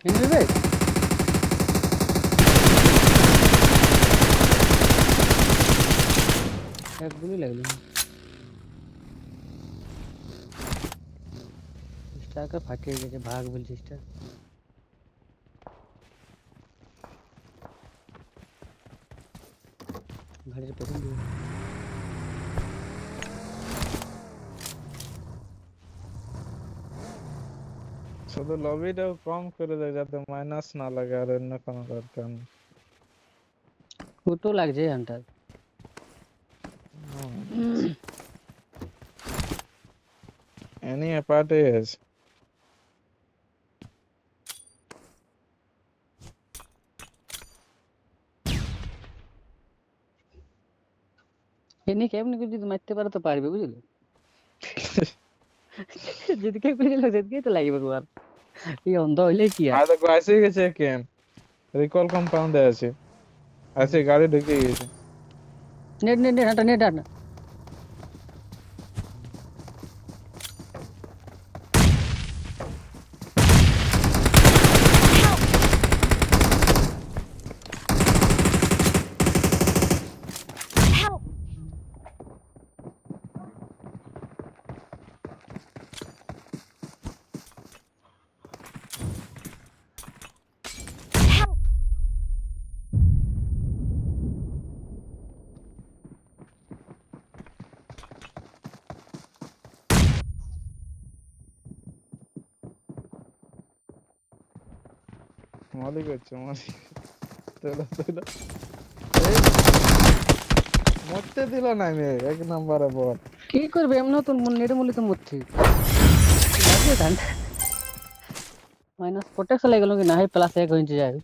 Enemy base এক গুলি লাগলো স্টারকে ফাটিয়ে গেছে ভাগ বলছি স্টার ঘাড়ির পেছন দিয়ে শুধু লবিটাও কম করে দেয় যাতে মাইনাস না লাগে আর অন্য কোনো দরকার নেই ফুটো লাগছে হান্টার এনি পার্টি আছে এনে কেমনি করে যদি মারতে পারো তো পারবে বুঝলে যদি কেউ করে গেলে সেদিকেই তো লাগবে তোমার এই অন্ধ হইলে কি আর দেখো আসে গেছে কেন রিকল কম্পাউন্ডে আছে আসে গাড়ি ঢুকে গেছে নেট নেট নেট হাঁটা নেট হাঁটা Help! Help! মালিক হচ্ছে মালিক চলো চলো মরতে দিল না আমি এক নম্বরে বল কি করবে এমন তো নেট মূল্য তো মরছি লাগবে ধান মাইনাস প্রোটেক্ট লাগলো কি না হয় প্লাস 1 হইছে যায়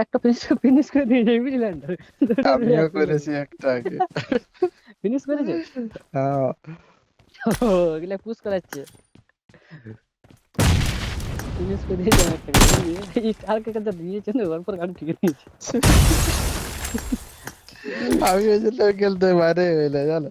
একটা ফিনিশ করে দিয়ে যাই বুঝলেন আমিও করেছি একটা আগে ফিনিশ করেছে হ্যাঁ এগুলা পুশ করাচ্ছে ফিনিশ করে দিয়ে যাই একটা এই স্টার কে কাছে দিয়েছে না ওর পর গাড়ি ঠিক নিয়েছে আমি ওই জন্য খেলতে বাইরে হইলে জানো